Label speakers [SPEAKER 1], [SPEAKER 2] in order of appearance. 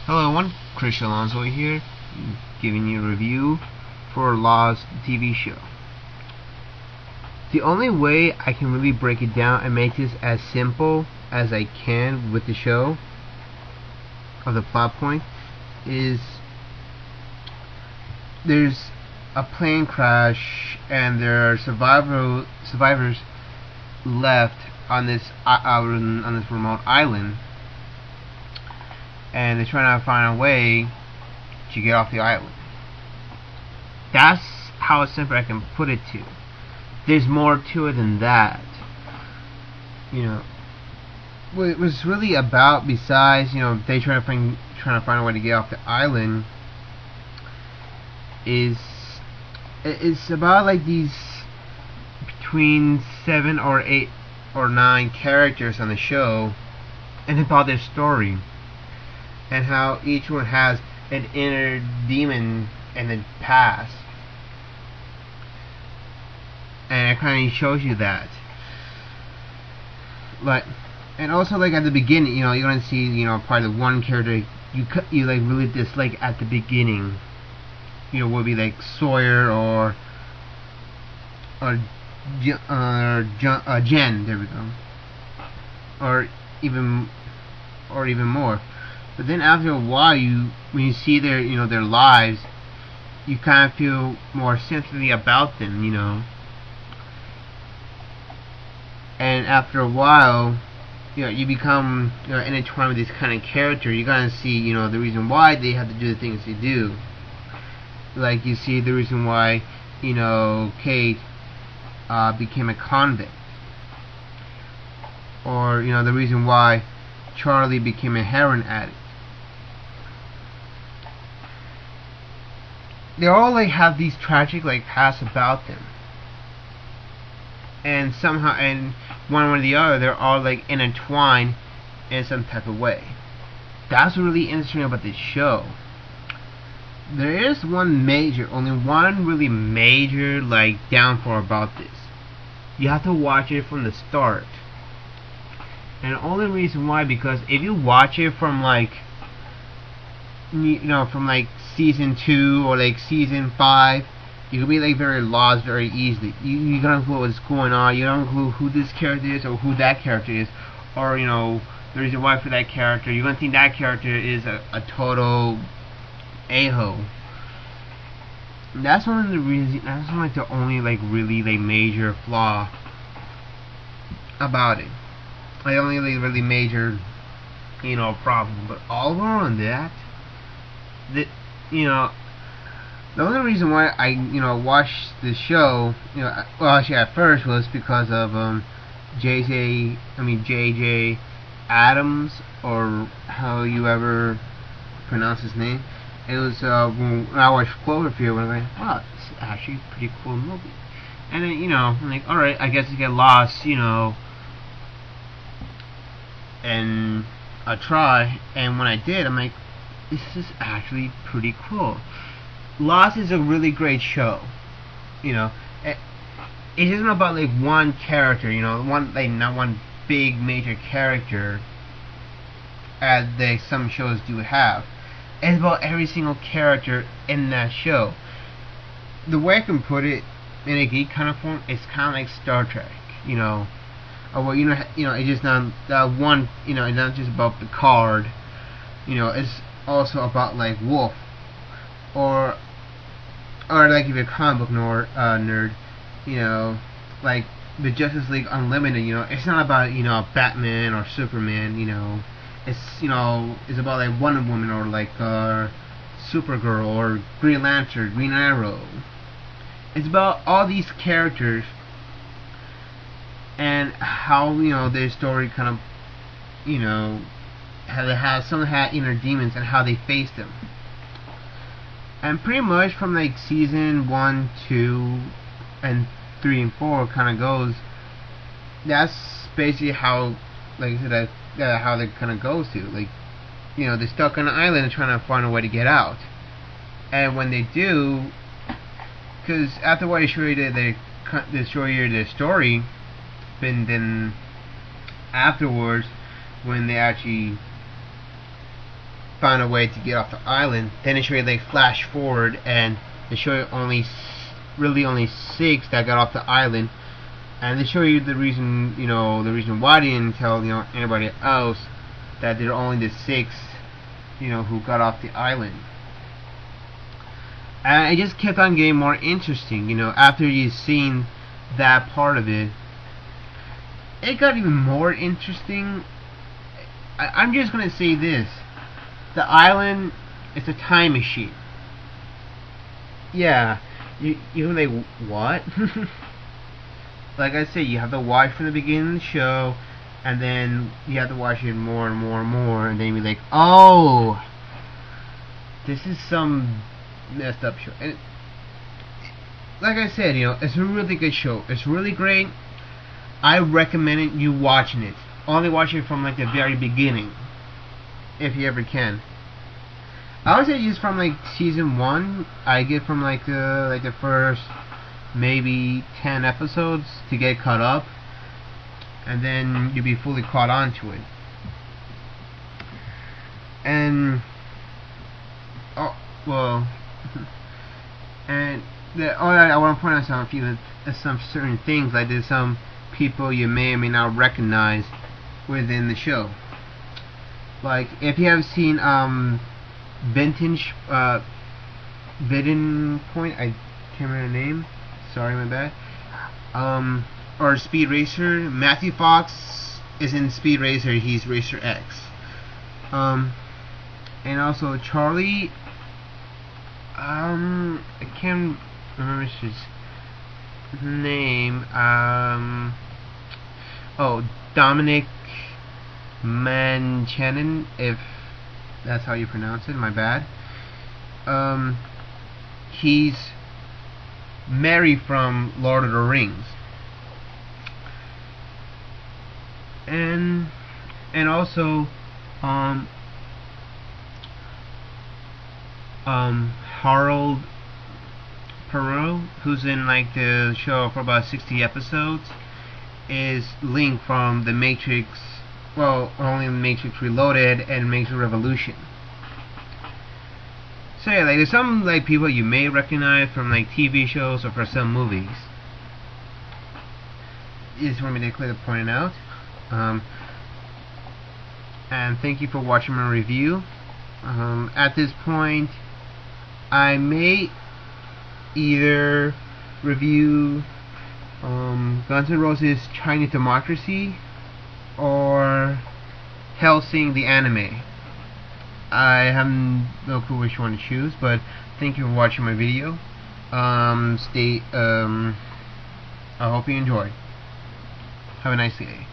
[SPEAKER 1] Hello everyone, Chris Alonso here, giving you a review for Lost TV show. The only way I can really break it down and make this as simple as I can with the show, of the plot point, is there's a plane crash and there are survivors left on this remote island, and they're trying to find a way to get off the island. That's how simple I can put it to. There's more to it than that. What it was really about, besides they trying to find a way to get off the island, is it's about like these between 7 or 8 or 9 characters on the show, and about their story, and how each one has an inner demon in the past, and it kind of shows you that. And also, like, at the beginning, you're gonna see, probably the one character you like really dislike at the beginning. Would be like Sawyer or Jen. There we go. Or even more. But then after a while, when you see their their lives, you kind of feel more sympathy about them, And after a while, you become intertwined with this kind of character. You're gonna see the reason why they have to do the things they do. Like, you see the reason why Kate became a convict, or the reason why Charlie became a heroin addict. They all have these tragic pasts about them, and somehow, and one way or the other, they're all intertwined in some type of way. That's what's really interesting about this show. There is only one really major downfall about this. You have to watch it from the start. And the only reason why, because if you watch it from from season 2 or season 5, you can be very lost very easily. You don't know what's going on. You don't know who this character is or who that character is, or the reason why for that character. You're gonna think that character is a total a-hole. That's one of the reasons. That's the only really major flaw about it. Only really major problem. But all around that, the only reason why I watched the show, well, actually at first, was because of JJ Adams, or how you ever pronounce his name. It was when I watched Cloverfield, and I'm like, wow, this is actually a pretty cool movie. And then I'm like, alright, I guess I get lost, and I try, and when I did, I'm like, this is actually pretty cool. Lost is a really great show. It isn't about one character, not one big major character, as some shows do have. It's about every single character in that show. The way I can put it in a geek kind of form, it's kind of like Star Trek, Well, it's just not that one. It's not just about Picard. It's also about Wolf, or if you're a comic book nerd, the Justice League Unlimited. It's not about Batman or Superman. It's it's about Wonder Woman, or Supergirl, or Green Lantern, Green Arrow. It's about all these characters and how their story kind of how some had inner demons and how they faced them. And pretty much from season 1, 2, and 3 and 4 kind of goes. That's basically how, I said, how they kind of goes to. They're stuck on an island and trying to find a way to get out. And when they do, because after what they show you their story, and then afterwards, when they actually found a way to get off the island. Then they show you like flash forward, and they show you really only 6 that got off the island, and they show you the reason, the reason why they didn't tell anybody else that they're only the 6, who got off the island. And it just kept on getting more interesting, after you've seen that part of it. It got even more interesting. I'm just gonna say this: the island is a time machine. Yeah, you're like, what? Like I said, you have to watch from the beginning of the show, and then you have to watch it more and more and more, and then you're like, oh, this is some messed up show. And like I said, it's a really good show. It's really great. I recommend you watching it. Only watch it from like the very beginning, if you ever can. I would say just from like season 1. I get from like the first maybe 10 episodes to get caught up, and then you'll be fully caught on to it. And and I want to point out some certain things. Like there's some people you may or may not recognize within the show. Like if you have seen Vintage Vidden Point, I can't remember the name. Sorry, my bad. Or Speed Racer. Matthew Fox is in Speed Racer. He's Racer X. And also Charlie. I can't remember his name. Dominic Manchanin, if that's how you pronounce it. My bad. He's Merry from Lord of the Rings. And also Harold Perot, who's in like the show for about 60 episodes, is Link from The Matrix. Well, only The Matrix Reloaded and Matrix Revolution. So yeah, like there's some like people you may recognize from like TV shows or for some movies. You just want me to clearly point it out. And thank you for watching my review. At this point, I may either review Guns N' Roses Chinese Democracy or Hellsing the anime. I have no clue which one to choose, but thank you for watching my video. I hope you enjoy. Have a nice day.